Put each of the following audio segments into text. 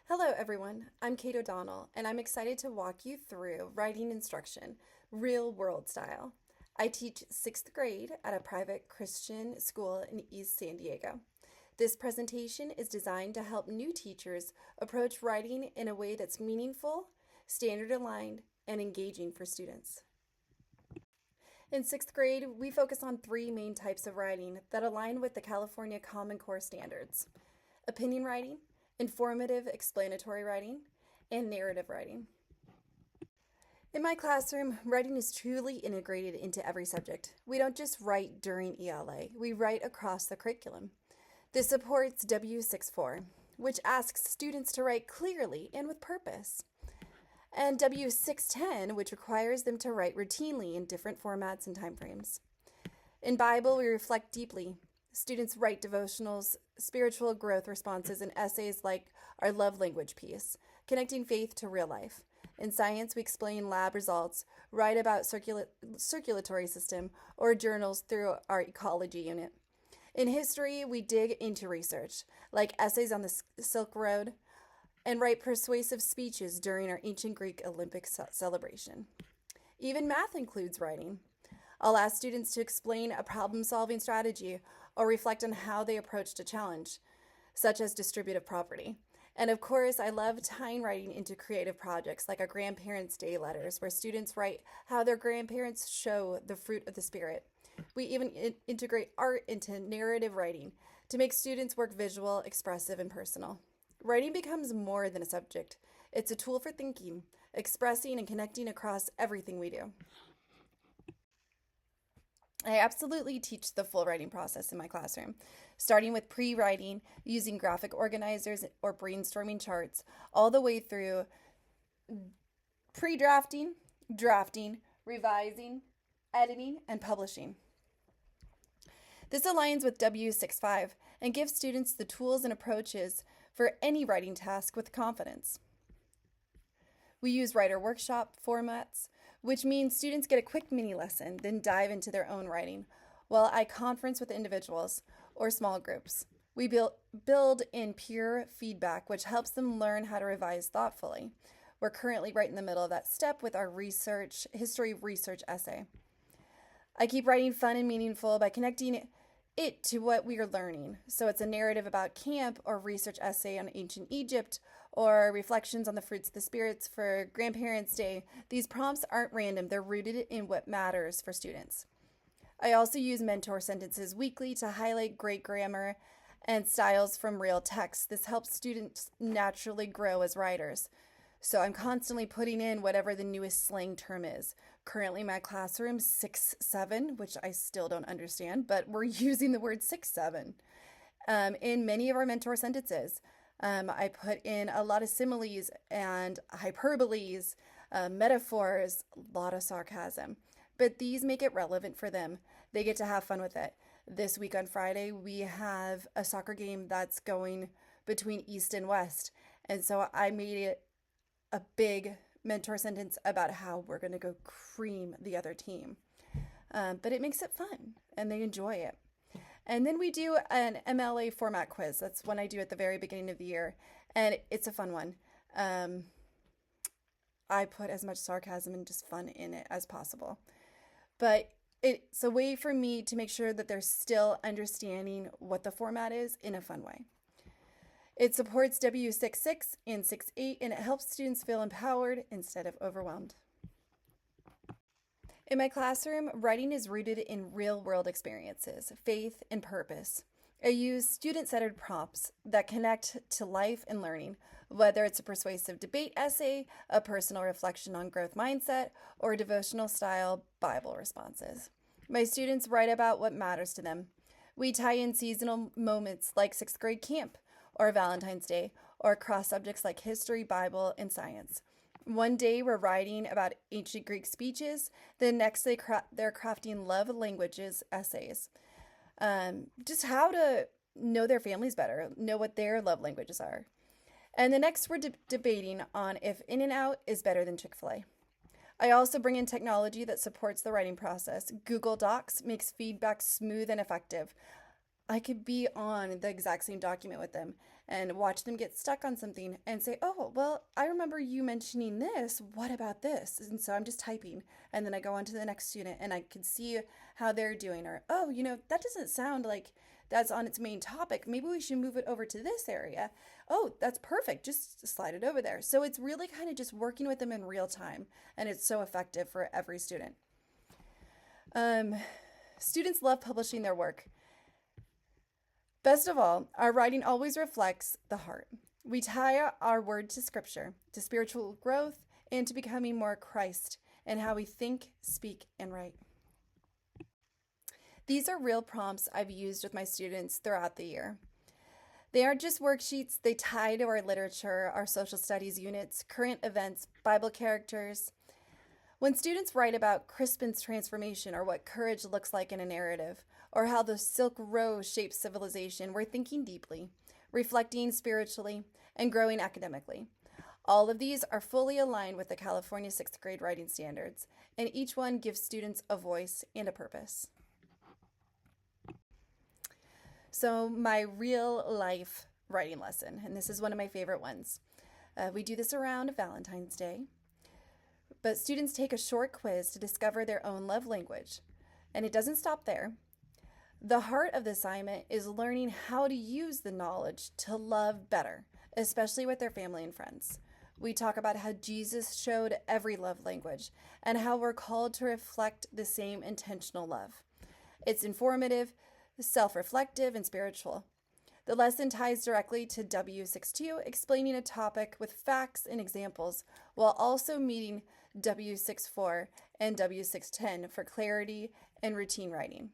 Hello, everyone. I'm Kate O'Donnell, and I'm excited to walk you through writing instruction, real world style. I teach sixth grade at a private Christian school in East San Diego. This presentation is designed to help new teachers approach writing in a way that's meaningful, standard aligned, and engaging for students. In sixth grade, we focus on three main types of writing that align with the California Common Core standards: opinion writing, informative explanatory writing, and narrative writing. In my classroom, writing is truly integrated into every subject. We don't just write during ELA, we write across the curriculum. This supports W64, which asks students to write clearly and with purpose, and W610, which requires them to write routinely in different formats and timeframes. In Bible, we reflect deeply. Students write devotionals, spiritual growth responses, and essays like our love language piece, connecting faith to real life. In science, we explain lab results, write about circulatory system, or journals through our ecology unit. In history, we dig into research, like essays on the Silk Road, and write persuasive speeches during our ancient Greek Olympic celebration. Even math includes writing. I'll ask students to explain a problem-solving strategy or reflect on how they approached a challenge, such as distributive property. And of course, I love tying writing into creative projects like our Grandparents' Day letters, where students write how their grandparents show the fruit of the Spirit. We even integrate art into narrative writing to make students work visual, expressive, and personal. Writing becomes more than a subject. It's a tool for thinking, expressing, and connecting across everything we do. I absolutely teach the full writing process in my classroom, starting with pre-writing using graphic organizers or brainstorming charts, all the way through pre-drafting, drafting, revising, editing, and publishing. This aligns with W65 and gives students the tools and approaches for any writing task with confidence. We use writer workshop formats, which means students get a quick mini lesson, then dive into their own writing, while I conference with individuals or small groups. We build in peer feedback, which helps them learn how to revise thoughtfully. We're currently right in the middle of that step with our history research essay. I keep writing fun and meaningful by connecting it to what we are learning. So it's a narrative about camp or research essay on ancient Egypt or reflections on the fruits of the spirits for Grandparents' Day. These prompts aren't random, they're rooted in what matters for students. I also use mentor sentences weekly to highlight great grammar and styles from real texts. This helps students naturally grow as writers. So I'm constantly putting in whatever the newest slang term is. Currently, my classroom 6-7, which I still don't understand, but we're using the word 6-7 in many of our mentor sentences. I put in a lot of similes and hyperboles, metaphors, a lot of sarcasm, but these make it relevant for them. They get to have fun with it. This week on Friday, we have a soccer game that's going between East and West, and so I made it a big mentor sentence about how we're going to go cream the other team. But it makes it fun and they enjoy it. And then we do an MLA format quiz. That's one I do at the very beginning of the year. And it's a fun one. I put as much sarcasm and just fun in it as possible. But it's a way for me to make sure that they're still understanding what the format is in a fun way. It supports W66 and 68, and it helps students feel empowered instead of overwhelmed. In my classroom, writing is rooted in real-world experiences, faith, and purpose. I use student-centered prompts that connect to life and learning, whether it's a persuasive debate essay, a personal reflection on growth mindset, or devotional-style Bible responses. My students write about what matters to them. We tie in seasonal moments like sixth grade camp, or Valentine's Day, or across subjects like history, Bible, and science. One day we're writing about ancient Greek speeches, the next they're crafting love languages essays. Just how to know their families better, know what their love languages are. And the next we're debating on if In-N-Out is better than Chick-fil-A. I also bring in technology that supports the writing process. Google Docs makes feedback smooth and effective. I could be on the exact same document with them and watch them get stuck on something and say, oh, well, I remember you mentioning this. What about this? And so I'm just typing. And then I go on to the next student and I can see how they're doing. Or, oh, that doesn't sound like that's on its main topic. Maybe we should move it over to this area. Oh, that's perfect. Just slide it over there. So it's really kind of just working with them in real time. And it's so effective for every student. Students love publishing their work. Best of all, our writing always reflects the heart. We tie our word to scripture, to spiritual growth, and to becoming more Christ in how we think, speak, and write. These are real prompts I've used with my students throughout the year. They aren't just worksheets, they tie to our literature, our social studies units, current events, Bible characters. When students write about Crispin's transformation or what courage looks like in a narrative, or how the Silk Road shapes civilization, we're thinking deeply, reflecting spiritually, and growing academically. All of these are fully aligned with the California 6th grade writing standards, and each one gives students a voice and a purpose. So my real life writing lesson, and this is one of my favorite ones. We do this around Valentine's Day, but students take a short quiz to discover their own love language. And it doesn't stop there. The heart of the assignment is learning how to use the knowledge to love better, especially with their family and friends. We talk about how Jesus showed every love language and how we're called to reflect the same intentional love. It's informative, self-reflective, and spiritual. The lesson ties directly to W62, explaining a topic with facts and examples, while also meeting W64 and W610 for clarity and routine writing.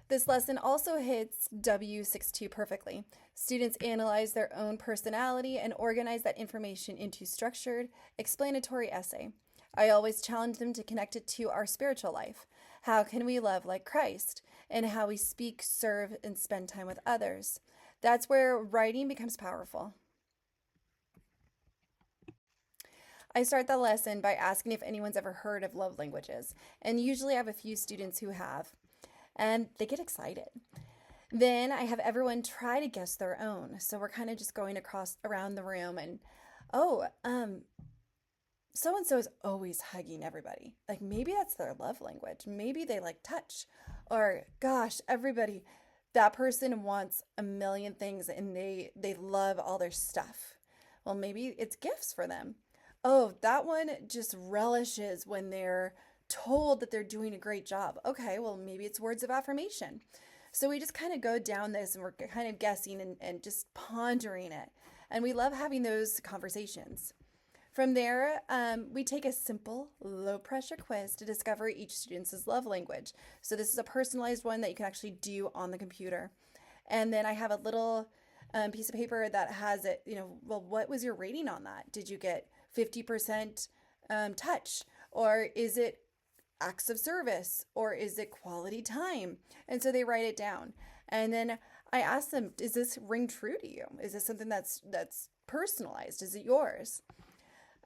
This lesson also hits W62 perfectly. Students analyze their own personality and organize that information into structured, explanatory essay. I always challenge them to connect it to our spiritual life. How can we love like Christ? And how we speak, serve, and spend time with others. That's where writing becomes powerful. I start the lesson by asking if anyone's ever heard of love languages, and usually I have a few students who have, and they get excited. Then I have everyone try to guess their own. So we're kind of just going around the room and, so-and-so is always hugging everybody. Like maybe that's their love language. Maybe they like touch. Or gosh, everybody, that person wants a million things and they love all their stuff. Well, maybe it's gifts for them. Oh, that one just relishes when they're told that they're doing a great job. Okay, well, maybe it's words of affirmation. So we just kind of go down this and we're kind of guessing and just pondering it. And we love having those conversations. From there, we take a simple, low-pressure quiz to discover each student's love language. So this is a personalized one that you can actually do on the computer. And then I have a little piece of paper that has it, well, what was your rating on that? Did you get 50% touch? Or is it acts of service? Or is it quality time? And so they write it down. And then I ask them, does this ring true to you? Is this something that's personalized? Is it yours?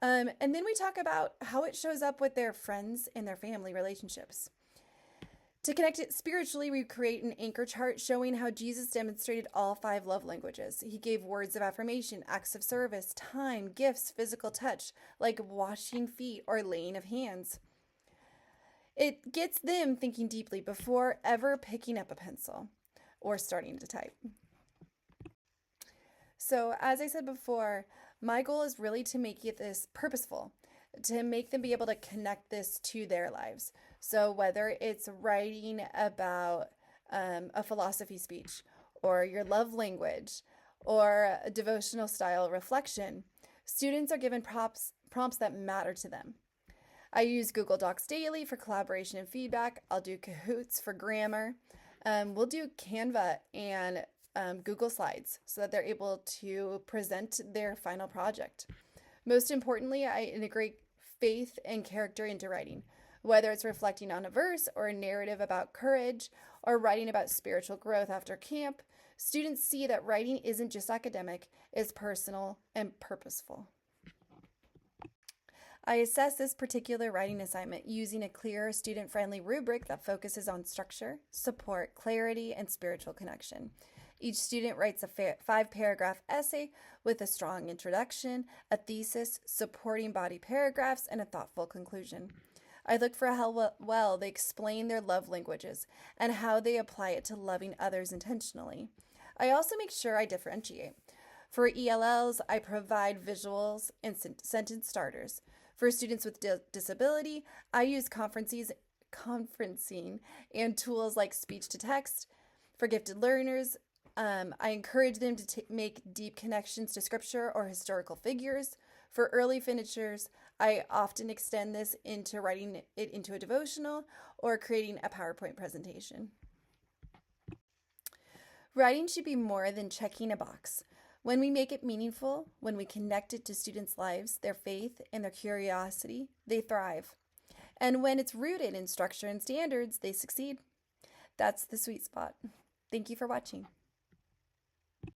And then we talk about how it shows up with their friends and their family relationships. To connect it spiritually, we create an anchor chart showing how Jesus demonstrated all 5 love languages. He gave words of affirmation, acts of service, time, gifts, physical touch, like washing feet or laying of hands. It gets them thinking deeply before ever picking up a pencil or starting to type. So, as I said before, my goal is really to make this purposeful, to make them be able to connect this to their lives. So whether it's writing about a philosophy speech or your love language or a devotional style reflection, students are given prompts that matter to them. I use Google Docs daily for collaboration and feedback. I'll do Kahoots for grammar. We'll do Canva and Google Slides so that they're able to present their final project. Most importantly, I integrate faith and character into writing, whether it's reflecting on a verse or a narrative about courage or writing about spiritual growth after camp. Students see that writing isn't just academic, it's personal and purposeful. I assess this particular writing assignment using a clear, student-friendly rubric that focuses on structure, support, clarity, and spiritual connection. Each student writes a 5-paragraph essay with a strong introduction, a thesis, supporting body paragraphs, and a thoughtful conclusion. I look for how well they explain their love languages and how they apply it to loving others intentionally. I also make sure I differentiate. For ELLs, I provide visuals and sentence starters. For students with disability, I use conferencing and tools like speech to text. For gifted learners, I encourage them to make deep connections to scripture or historical figures. For early finishers, I often extend this into writing it into a devotional or creating a PowerPoint presentation. Writing should be more than checking a box. When we make it meaningful, when we connect it to students' lives, their faith, and their curiosity, they thrive. And when it's rooted in structure and standards, they succeed. That's the sweet spot. Thank you for watching.